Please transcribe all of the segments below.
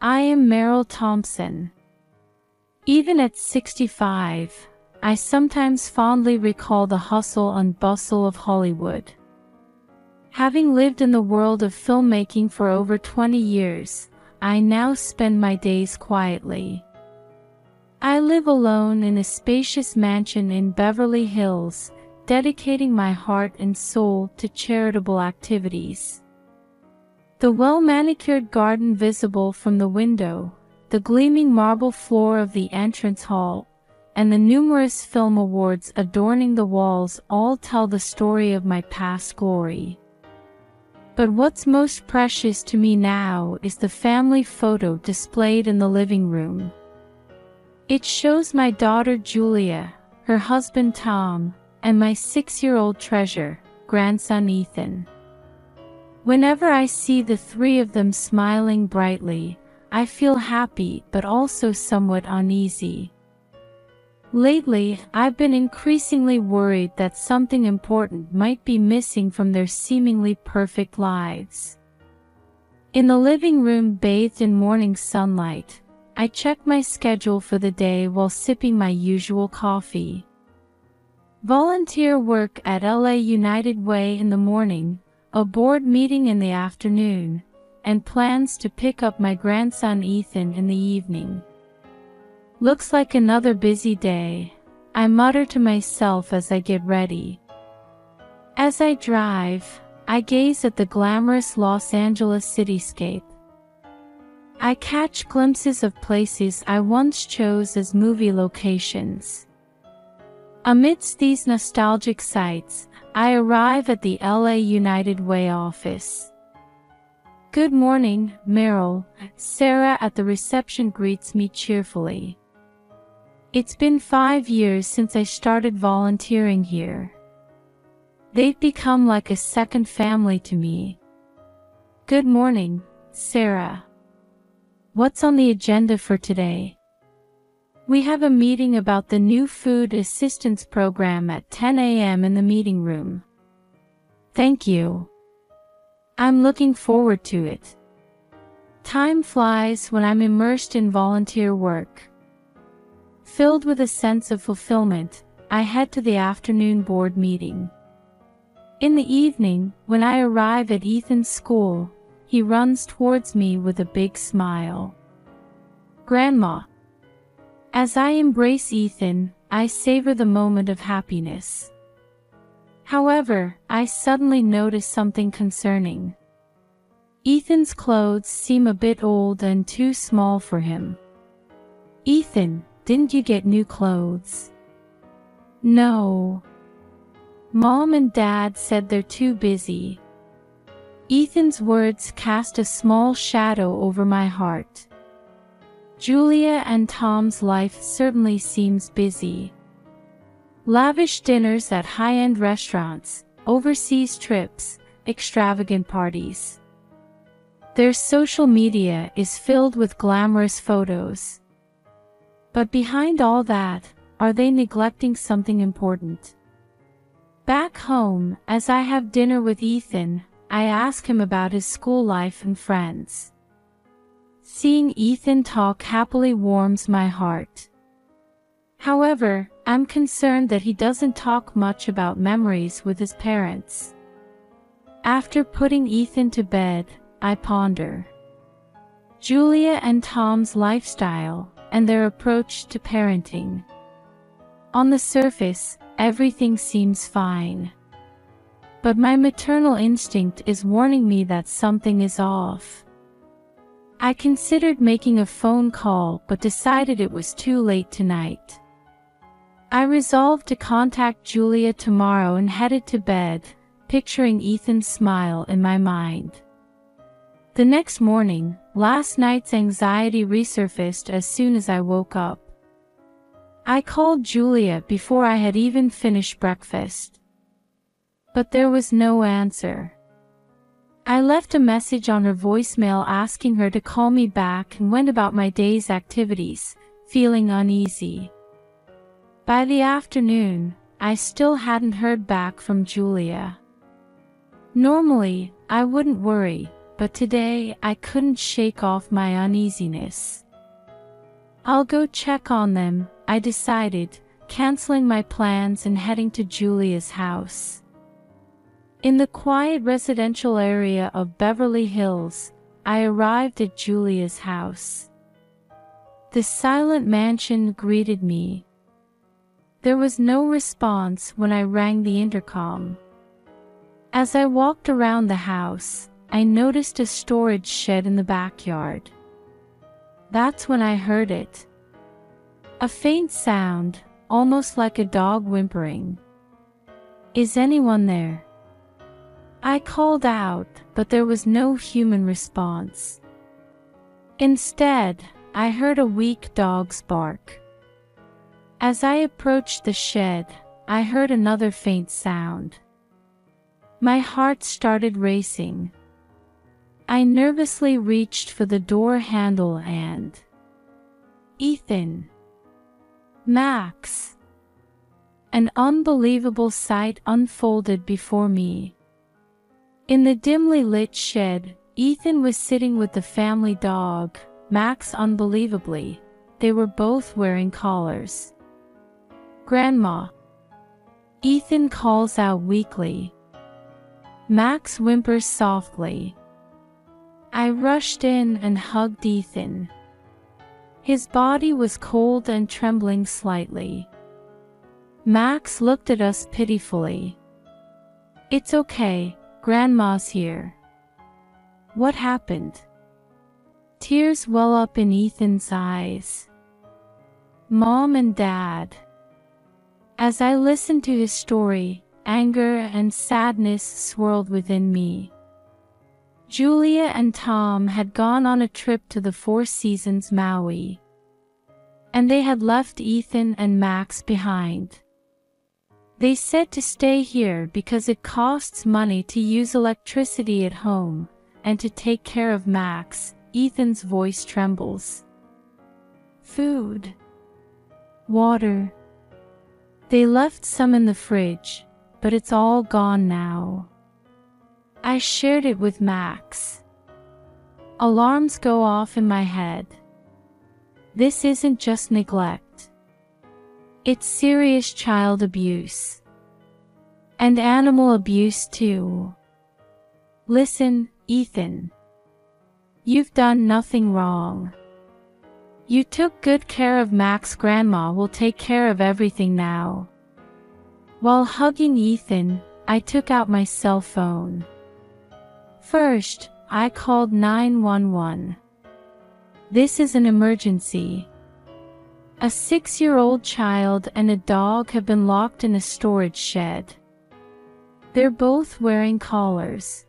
I am Meryl Thompson. Even at 65, I sometimes fondly recall the hustle and bustle of Hollywood. Having lived in the world of filmmaking for over 20 years, I now spend my days quietly. I live alone in a spacious mansion in Beverly Hills, dedicating my heart and soul to charitable activities. The well-manicured garden visible from the window, the gleaming marble floor of the entrance hall, and the numerous film awards adorning the walls all tell the story of my past glory. But what's most precious to me now is the family photo displayed in the living room. It shows my daughter Julia, her husband Tom, and my 6-year-old treasure, grandson Ethan. Whenever I see the three of them smiling brightly, I feel happy but also somewhat uneasy. Lately, I've been increasingly worried that something important might be missing from their seemingly perfect lives. In the living room bathed in morning sunlight, I check my schedule for the day while sipping my usual coffee. Volunteer work at LA United Way in the morning, a board meeting in the afternoon, and plans to pick up my grandson Ethan in the evening. Looks like another busy day, I mutter to myself as I get ready. As I drive, I gaze at the glamorous Los Angeles cityscape. I catch glimpses of places I once chose as movie locations. Amidst these nostalgic sights, I arrive at the LA United Way office. "Good morning, Meryl," Sarah at the reception greets me cheerfully. It's been 5 years since I started volunteering here. They've become like a second family to me. "Good morning, Sarah. What's on the agenda for today?" "We have a meeting about the new food assistance program at 10 a.m. in the meeting room." "Thank you. I'm looking forward to it." Time flies when I'm immersed in volunteer work. Filled with a sense of fulfillment, I head to the afternoon board meeting. In the evening, when I arrive at Ethan's school, he runs towards me with a big smile. "Grandma." As I embrace Ethan, I savor the moment of happiness. However, I suddenly notice something concerning. Ethan's clothes seem a bit old and too small for him. "Ethan, didn't you get new clothes?" "No. Mom and Dad said they're too busy." Ethan's words cast a small shadow over my heart. Julia and Tom's life certainly seems busy. Lavish dinners at high-end restaurants, overseas trips, extravagant parties. Their social media is filled with glamorous photos. But behind all that, are they neglecting something important? Back home, as I have dinner with Ethan, I ask him about his school life and friends. Seeing Ethan talk happily warms my heart. However, I'm concerned that he doesn't talk much about memories with his parents. After putting Ethan to bed, I ponder Julia and Tom's lifestyle and their approach to parenting. On the surface, everything seems fine. But my maternal instinct is warning me that something is off. I considered making a phone call but decided it was too late tonight. I resolved to contact Julia tomorrow and headed to bed, picturing Ethan's smile in my mind. The next morning, last night's anxiety resurfaced as soon as I woke up. I called Julia before I had even finished breakfast. But there was no answer. I left a message on her voicemail asking her to call me back and went about my day's activities, feeling uneasy. By the afternoon, I still hadn't heard back from Julia. Normally, I wouldn't worry, but today I couldn't shake off my uneasiness. I'll go check on them, I decided, canceling my plans and heading to Julia's house. In the quiet residential area of Beverly Hills, I arrived at Julia's house. The silent mansion greeted me. There was no response when I rang the intercom. As I walked around the house, I noticed a storage shed in the backyard. That's when I heard it. A faint sound, almost like a dog whimpering. "Is anyone there?" I called out, but there was no human response. Instead, I heard a weak dog's bark. As I approached the shed, I heard another faint sound. My heart started racing. I nervously reached for the door handle and... Ethan. Max. An unbelievable sight unfolded before me. In the dimly lit shed, Ethan was sitting with the family dog, Max. Unbelievably, they were both wearing collars. "Grandma." Ethan calls out weakly. Max whimpers softly. I rushed in and hugged Ethan. His body was cold and trembling slightly. Max looked at us pitifully. "It's okay, Grandma's here." "What happened?" Tears well up in Ethan's eyes. "Mom and Dad." As I listened to his story, anger and sadness swirled within me. Julia and Tom had gone on a trip to the Four Seasons Maui, and they had left Ethan and Max behind. They said to stay here because it costs money to use electricity at home, and to take care of Max. Ethan's voice trembles. "Food. Water. They left some in the fridge, but it's all gone now." I shared it with Max. Alarms go off in my head. This isn't just neglect. It's serious child abuse. And animal abuse too. "Listen, Ethan. You've done nothing wrong. You took good care of Max. Grandma will take care of everything now." While hugging Ethan, I took out my cell phone. First, I called 911. "This is an emergency. A 6-year-old child and a dog have been locked in a storage shed. They're both wearing collars.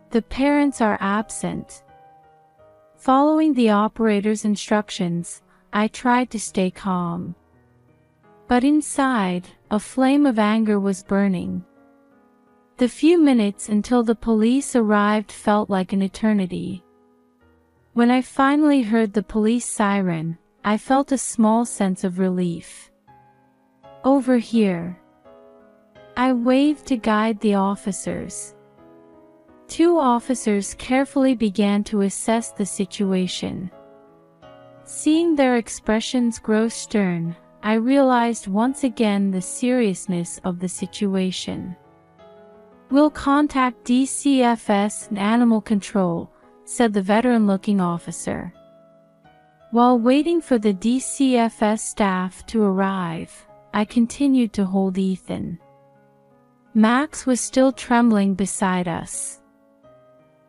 The parents are absent." Following the operator's instructions, I tried to stay calm. But inside, a flame of anger was burning. The few minutes until the police arrived felt like an eternity. When I finally heard the police siren, I felt a small sense of relief. "Over here." I waved to guide the officers. 2 officers carefully began to assess the situation. Seeing their expressions grow stern, I realized once again the seriousness of the situation. "We'll contact DCFS and Animal Control," said the veteran-looking officer. While waiting for the DCFS staff to arrive, I continued to hold Ethan. Max was still trembling beside us.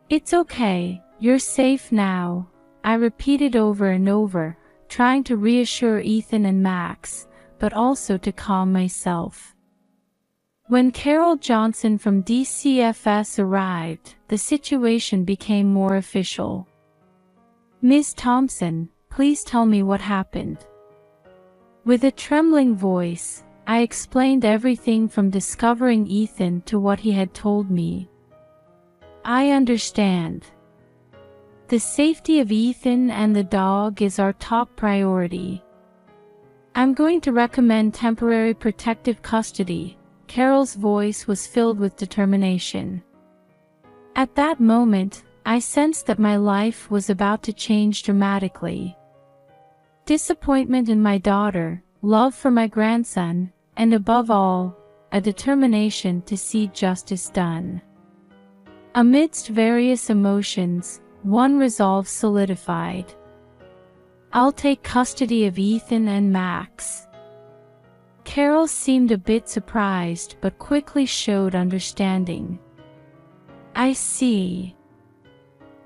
"It's okay, you're safe now," I repeated over and over, trying to reassure Ethan and Max, but also to calm myself. When Carol Johnson from DCFS arrived, the situation became more official. "Ms. Thompson, please tell me what happened." With a trembling voice, I explained everything from discovering Ethan to what he had told me. "I understand. The safety of Ethan and the dog is our top priority. I'm going to recommend temporary protective custody." Carol's voice was filled with determination. At that moment, I sensed that my life was about to change dramatically. Disappointment in my daughter, love for my grandson, and above all, a determination to see justice done. Amidst various emotions, one resolve solidified. I'll take custody of Ethan and Max. Carol seemed a bit surprised but quickly showed understanding. I see.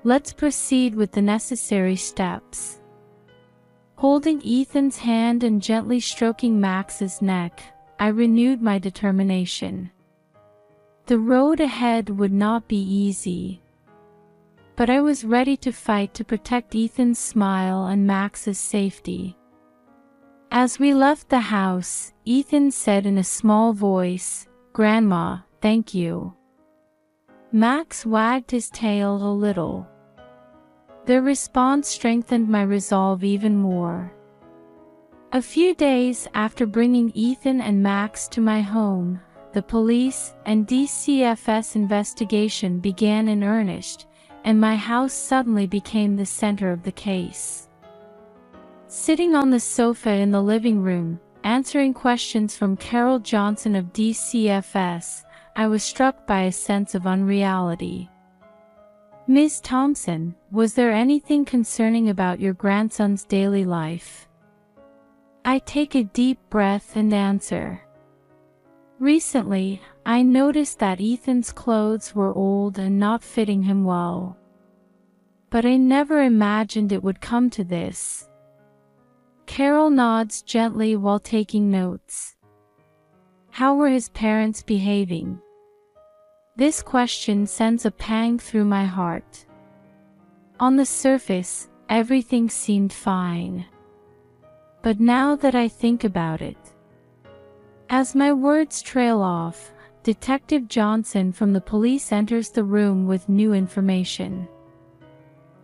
Let's proceed with the necessary steps. Holding Ethan's hand and gently stroking Max's neck, I renewed my determination. The road ahead would not be easy, but I was ready to fight to protect Ethan's smile and Max's safety. As we left the house, Ethan said in a small voice, "Grandma, thank you." Max wagged his tail a little. Their response strengthened my resolve even more. A few days after bringing Ethan and Max to my home, the police and DCFS investigation began in earnest, and my house suddenly became the center of the case. Sitting on the sofa in the living room, answering questions from Carol Johnson of DCFS, I was struck by a sense of unreality. "Ms. Thompson, was there anything concerning about your grandson's daily life?" I take a deep breath and answer. Recently, I noticed that Ethan's clothes were old and not fitting him well. But I never imagined it would come to this. Carol nods gently while taking notes. How were his parents behaving? This question sends a pang through my heart. On the surface, everything seemed fine. But now that I think about it, as my words trail off, Detective Johnson from the police enters the room with new information.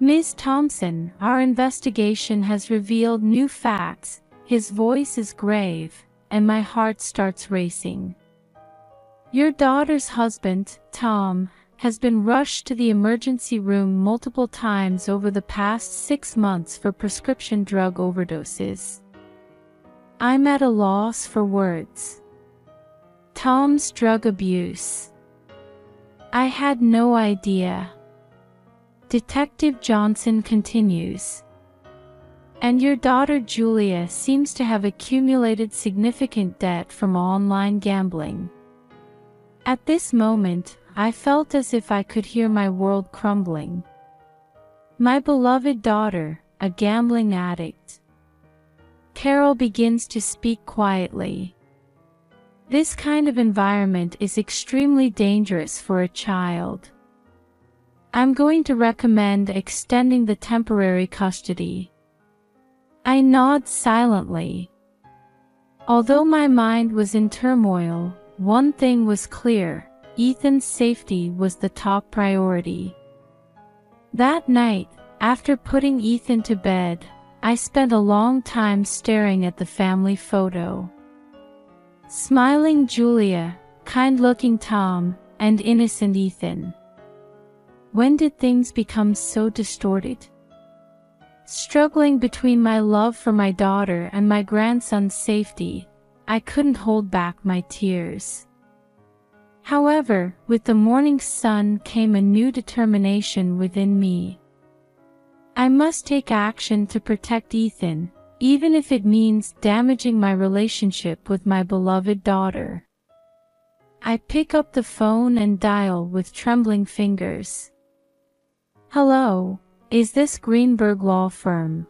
"Ms. Thompson, our investigation has revealed new facts." His voice is grave, and my heart starts racing. "Your daughter's husband, Tom, has been rushed to the emergency room multiple times over the past 6 months for prescription drug overdoses." I'm at a loss for words. Tom's drug abuse. I had no idea. Detective Johnson continues. "And your daughter Julia seems to have accumulated significant debt from online gambling." At this moment, I felt as if I could hear my world crumbling. My beloved daughter, a gambling addict. Carol begins to speak quietly. This kind of environment is extremely dangerous for a child. I'm going to recommend extending the temporary custody. I nod silently. Although my mind was in turmoil, one thing was clear: Ethan's safety was the top priority. That night, after putting Ethan to bed, I spent a long time staring at the family photo. Smiling Julia, kind-looking Tom, and innocent Ethan. When did things become so distorted? Struggling between my love for my daughter and my grandson's safety, I couldn't hold back my tears. However, with the morning sun came a new determination within me. I must take action to protect Ethan, even if it means damaging my relationship with my beloved daughter. I pick up the phone and dial with trembling fingers. "Hello, is this Greenberg Law Firm?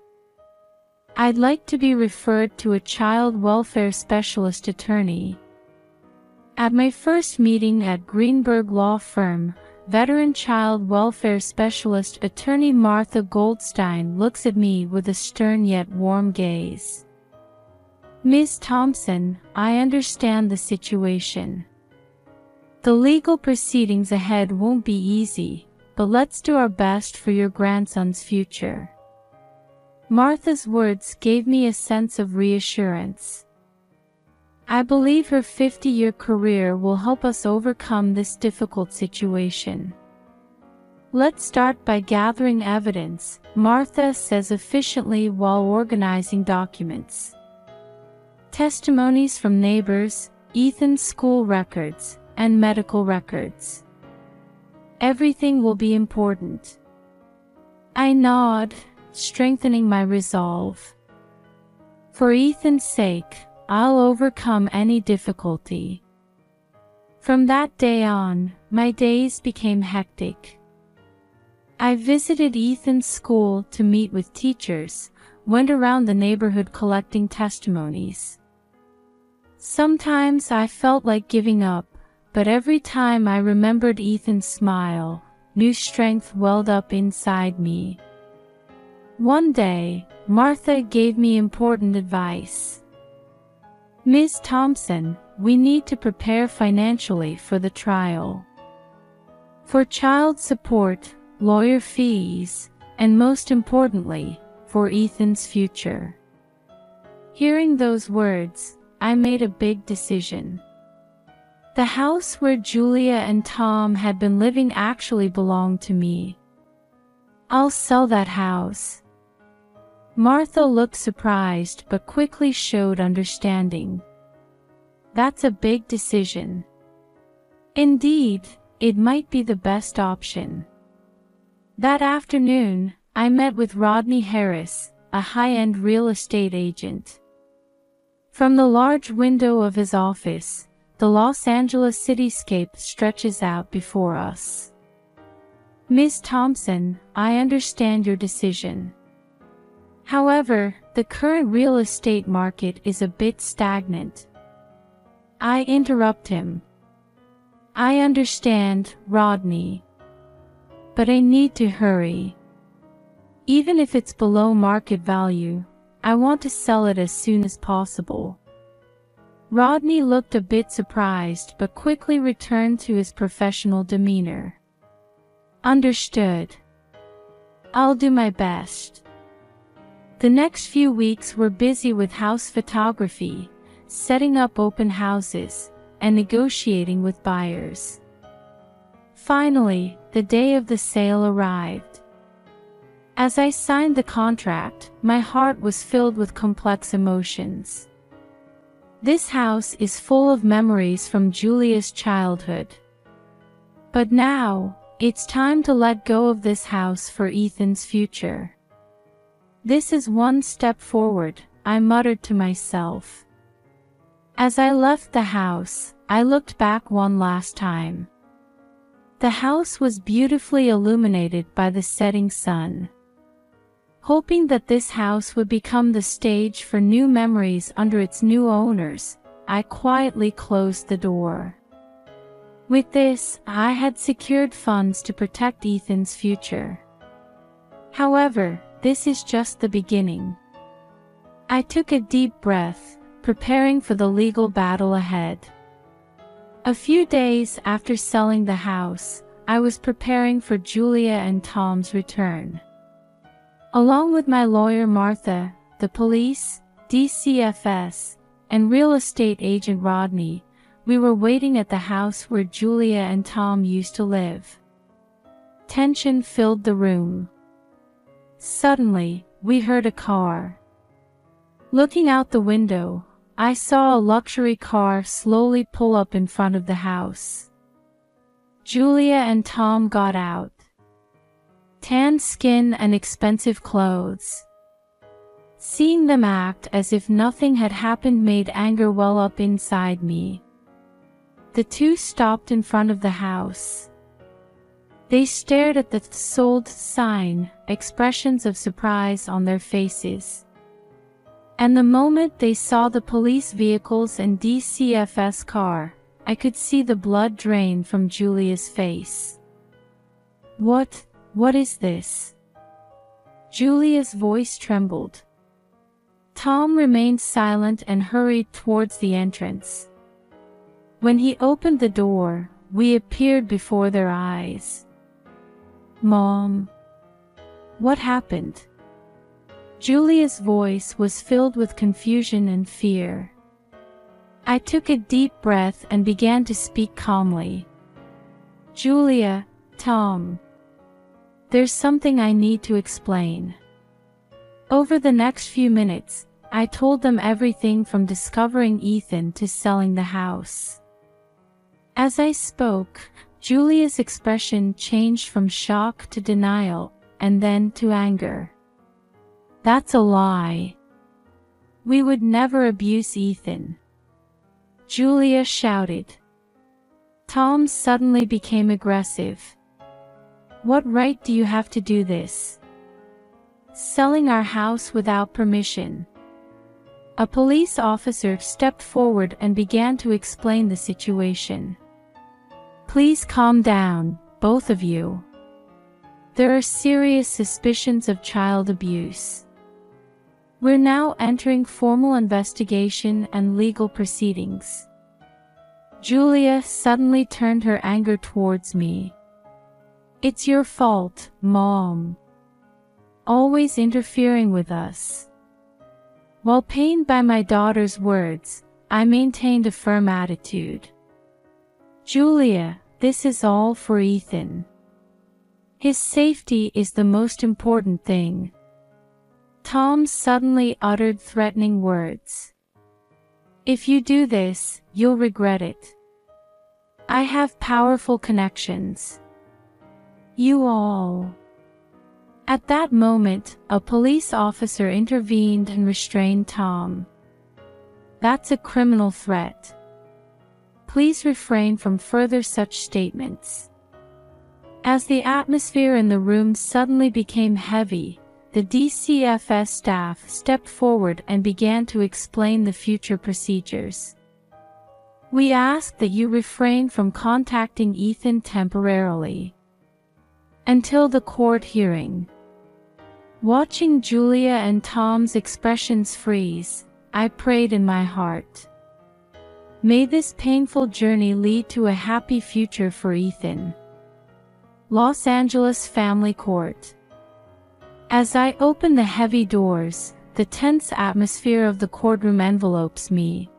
I'd like to be referred to a child welfare specialist attorney." At my first meeting at Greenberg Law Firm, veteran child welfare specialist attorney Martha Goldstein looks at me with a stern yet warm gaze. "Ms. Thompson, I understand the situation. The legal proceedings ahead won't be easy, but let's do our best for your grandson's future." Martha's words gave me a sense of reassurance. I believe her 50-year career will help us overcome this difficult situation. Let's start by gathering evidence, Martha says efficiently while organizing documents. Testimonies from neighbors, Ethan's school records, and medical records. Everything will be important. I nod, strengthening my resolve. For Ethan's sake, I'll overcome any difficulty. From that day on, my days became hectic. I visited Ethan's school to meet with teachers, went around the neighborhood collecting testimonies. Sometimes I felt like giving up, but every time I remembered Ethan's smile, new strength welled up inside me. One day, Martha gave me important advice. Ms. Thompson, we need to prepare financially for the trial. For child support, lawyer fees, and most importantly, for Ethan's future. Hearing those words, I made a big decision. The house where Julia and Tom had been living actually belonged to me. I'll sell that house. Martha looked surprised but quickly showed understanding. That's a big decision. Indeed, it might be the best option. That afternoon, I met with Rodney Harris, a high-end real estate agent. From the large window of his office, the Los Angeles cityscape stretches out before us. Ms. Thompson, I understand your decision. However, the current real estate market is a bit stagnant. I interrupt him. I understand, Rodney. But I need to hurry. Even if it's below market value, I want to sell it as soon as possible. Rodney looked a bit surprised but quickly returned to his professional demeanor. Understood. I'll do my best. The next few weeks were busy with house photography, setting up open houses, and negotiating with buyers. Finally, the day of the sale arrived. As I signed the contract, my heart was filled with complex emotions. This house is full of memories from Julia's childhood. But now, it's time to let go of this house for Ethan's future. This is one step forward, I muttered to myself. As I left the house, I looked back one last time. The house was beautifully illuminated by the setting sun. Hoping that this house would become the stage for new memories under its new owners, I quietly closed the door. With this, I had secured funds to protect Ethan's future. However, this is just the beginning. I took a deep breath, preparing for the legal battle ahead. A few days after selling the house, I was preparing for Julia and Tom's return. Along with my lawyer Martha, the police, DCFS, and real estate agent Rodney, we were waiting at the house where Julia and Tom used to live. Tension filled the room. Suddenly, we heard a car. Looking out the window, I saw a luxury car slowly pull up in front of the house. Julia and Tom got out. Tan skin and expensive clothes. Seeing them act as if nothing had happened made anger well up inside me. The two stopped in front of the house. They stared at the sold sign, expressions of surprise on their faces. And the moment they saw the police vehicles and DCFS car, I could see the blood drain from Julia's face. What is this? Julia's voice trembled. Tom remained silent and hurried towards the entrance. When he opened the door, we appeared before their eyes. Mom. What happened? Julia's voice was filled with confusion and fear. I took a deep breath and began to speak calmly. Julia, Tom. There's something I need to explain. Over the next few minutes, I told them everything from discovering Ethan to selling the house. As I spoke, Julia's expression changed from shock to denial, and then to anger. That's a lie. We would never abuse Ethan, Julia shouted. Tom suddenly became aggressive. What right do you have to do this? Selling our house without permission. A police officer stepped forward and began to explain the situation. Please calm down, both of you. There are serious suspicions of child abuse. We're now entering formal investigation and legal proceedings. Julia suddenly turned her anger towards me. It's your fault, Mom. Always interfering with us. While pained by my daughter's words, I maintained a firm attitude. Julia, this is all for Ethan. His safety is the most important thing. Tom suddenly uttered threatening words. If you do this, you'll regret it. I have powerful connections. You all. At that moment, a police officer intervened and restrained Tom. That's a criminal threat. Please refrain from further such statements. As the atmosphere in the room suddenly became heavy, the DCFS staff stepped forward and began to explain the future procedures. We ask that you refrain from contacting Ethan temporarily until the court hearing. Watching Julia and Tom's expressions freeze, I prayed in my heart. May this painful journey lead to a happy future for Ethan. Los Angeles Family Court. As I open the heavy doors, the tense atmosphere of the courtroom envelopes me.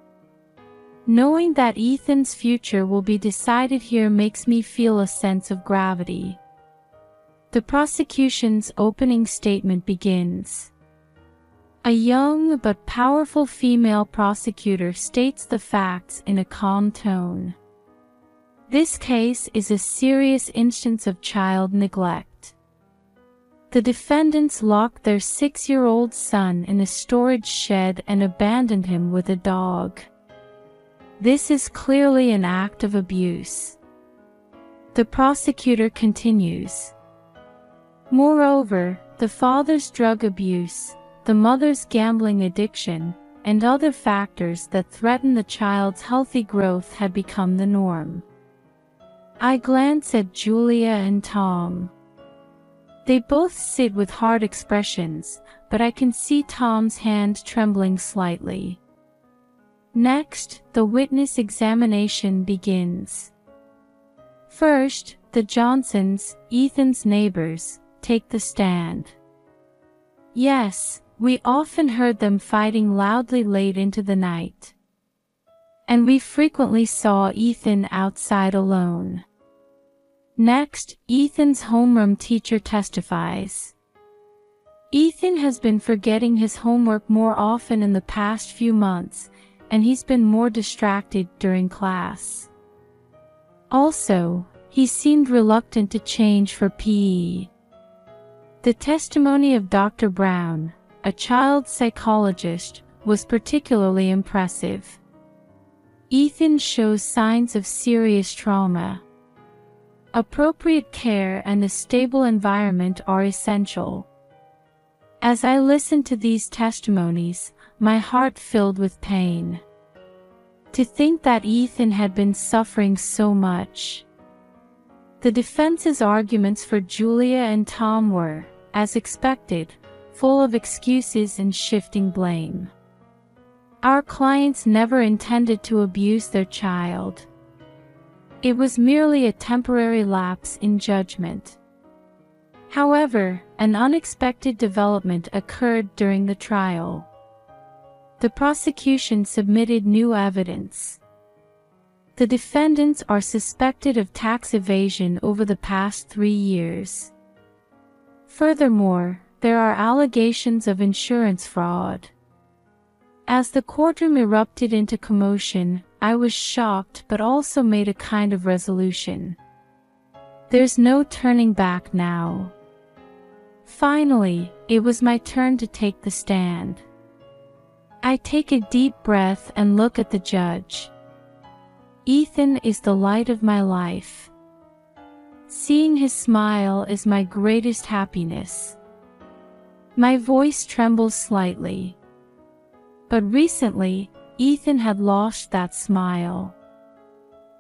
Knowing that Ethan's future will be decided here makes me feel a sense of gravity. The prosecution's opening statement begins. A young but powerful female prosecutor states the facts in a calm tone. This case is a serious instance of child neglect. The defendants locked their 6-year-old son in a storage shed and abandoned him with a dog. This is clearly an act of abuse. The prosecutor continues. Moreover, the father's drug abuse, the mother's gambling addiction, and other factors that threaten the child's healthy growth had become the norm. I glance at Julia and Tom. They both sit with hard expressions, but I can see Tom's hand trembling slightly. Next, the witness examination begins. First, the Johnsons, Ethan's neighbors, take the stand. Yes, we often heard them fighting loudly late into the night. And we frequently saw Ethan outside alone. Next, Ethan's homeroom teacher testifies. Ethan has been forgetting his homework more often in the past few months, and he's been more distracted during class. Also, he seemed reluctant to change for PE. The testimony of Dr. Brown, a child psychologist, was particularly impressive. Ethan shows signs of serious trauma. Appropriate care and a stable environment are essential. As I listened to these testimonies, my heart filled with pain. To think that Ethan had been suffering so much. The defense's arguments for Julia and Tom were, as expected, full of excuses and shifting blame. Our clients never intended to abuse their child. It was merely a temporary lapse in judgment. However, an unexpected development occurred during the trial. The prosecution submitted new evidence. The defendants are suspected of tax evasion over the past 3 years. Furthermore, there are allegations of insurance fraud. As the courtroom erupted into commotion, I was shocked but also made a kind of resolution. There's no turning back now. Finally, it was my turn to take the stand. I take a deep breath and look at the judge. Ethan is the light of my life. Seeing his smile is my greatest happiness. My voice trembles slightly. But recently, Ethan had lost that smile.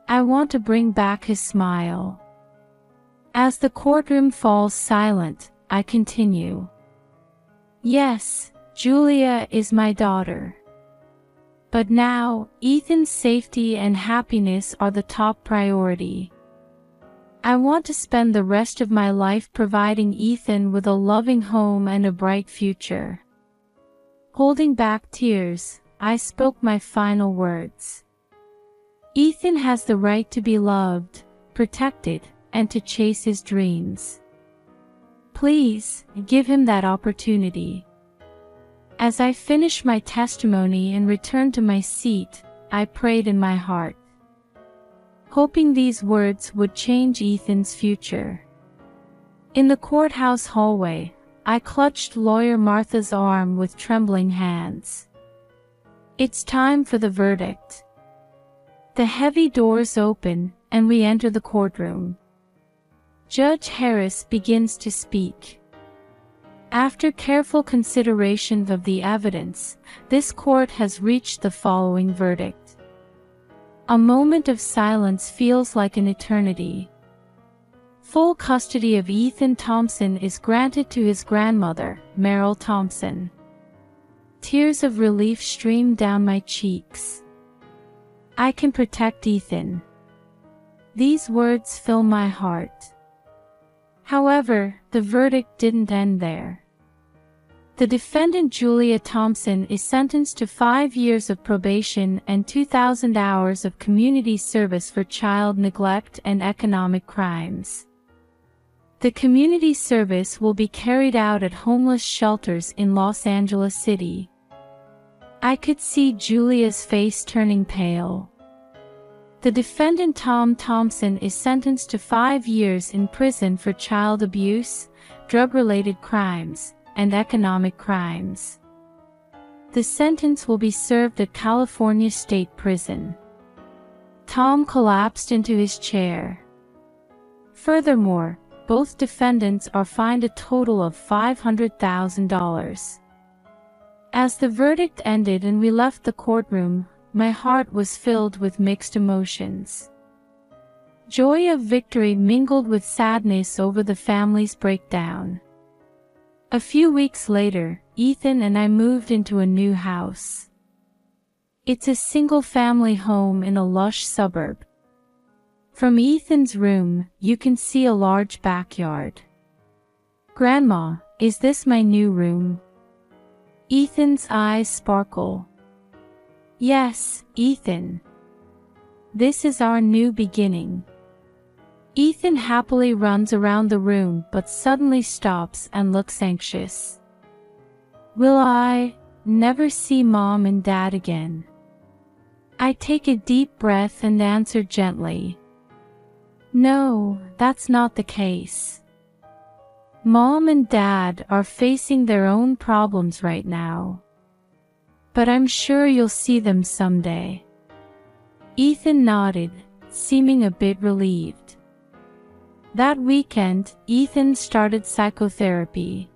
I want to bring back his smile. As the courtroom falls silent, I continue. Yes, Julia is my daughter. But now, Ethan's safety and happiness are the top priority. I want to spend the rest of my life providing Ethan with a loving home and a bright future. Holding back tears, I spoke my final words. Ethan has the right to be loved, protected, and to chase his dreams. Please, give him that opportunity. As I finished my testimony and returned to my seat, I prayed in my heart, hoping these words would change Ethan's future. In the courthouse hallway, I clutched lawyer Martha's arm with trembling hands. It's time for the verdict. The heavy doors open, and we enter the courtroom. Judge Harris begins to speak. After careful consideration of the evidence, this court has reached the following verdict. A moment of silence feels like an eternity. Full custody of Ethan Thompson is granted to his grandmother, Merrill Thompson. Tears of relief stream down my cheeks. I can protect Ethan. These words fill my heart. However, the verdict didn't end there. The defendant Julia Thompson is sentenced to 5 years of probation and 2,000 hours of community service for child neglect and economic crimes. The community service will be carried out at homeless shelters in Los Angeles City. I could see Julia's face turning pale. The defendant Tom Thompson is sentenced to 5 years in prison for child abuse, drug-related crimes, and economic crimes. The sentence will be served at California State Prison. Tom collapsed into his chair. Furthermore, both defendants are fined a total of $500,000. As the verdict ended and we left the courtroom, my heart was filled with mixed emotions. Joy of victory mingled with sadness over the family's breakdown. A few weeks later, Ethan and I moved into a new house. It's a single-family home in a lush suburb. From Ethan's room, you can see a large backyard. Grandma, is this my new room? Ethan's eyes sparkle. Yes, Ethan. This is our new beginning. Ethan happily runs around the room but suddenly stops and looks anxious. Will I never see Mom and Dad again? I take a deep breath and answer gently. No, that's not the case. Mom and Dad are facing their own problems right now. But I'm sure you'll see them someday. Ethan nodded, seeming a bit relieved. That weekend, Ethan started psychotherapy.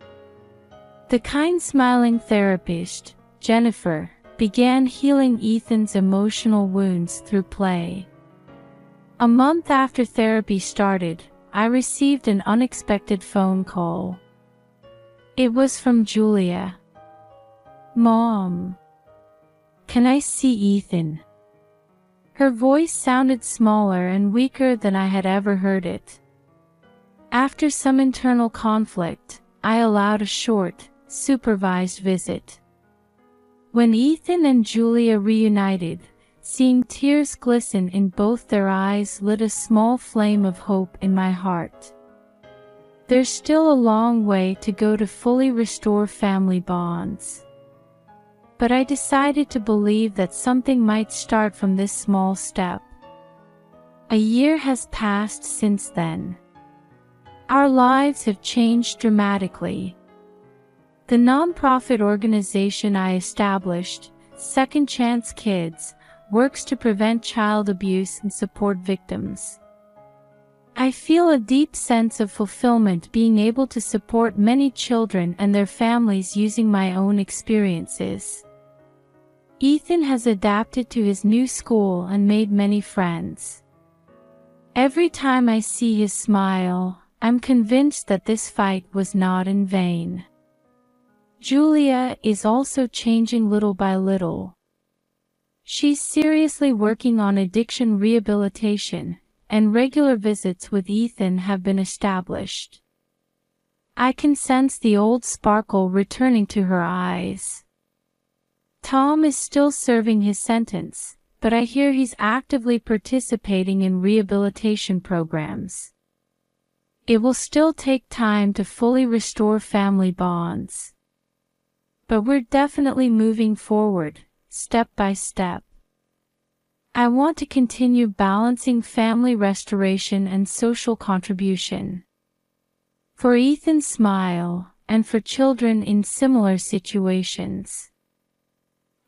The kind smiling therapist, Jennifer, began healing Ethan's emotional wounds through play. A month after therapy started, I received an unexpected phone call. It was from Julia. Mom. Can I see Ethan? Her voice sounded smaller and weaker than I had ever heard it. After some internal conflict, I allowed a short, supervised visit. When Ethan and Julia reunited, seeing tears glisten in both their eyes lit a small flame of hope in my heart. There's still a long way to go to fully restore family bonds. But I decided to believe that something might start from this small step. A year has passed since then. Our lives have changed dramatically. The nonprofit organization I established, Second Chance Kids, works to prevent child abuse and support victims. I feel a deep sense of fulfillment being able to support many children and their families using my own experiences. Ethan has adapted to his new school and made many friends. Every time I see his smile, I'm convinced that this fight was not in vain. Julia is also changing little by little. She's seriously working on addiction rehabilitation, and regular visits with Ethan have been established. I can sense the old sparkle returning to her eyes. Tom is still serving his sentence, but I hear he's actively participating in rehabilitation programs. It will still take time to fully restore family bonds. But we're definitely moving forward, step by step. I want to continue balancing family restoration and social contribution. For Ethan's smile, and for children in similar situations.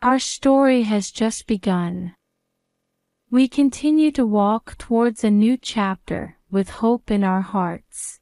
Our story has just begun. We continue to walk towards a new chapter, with hope in our hearts.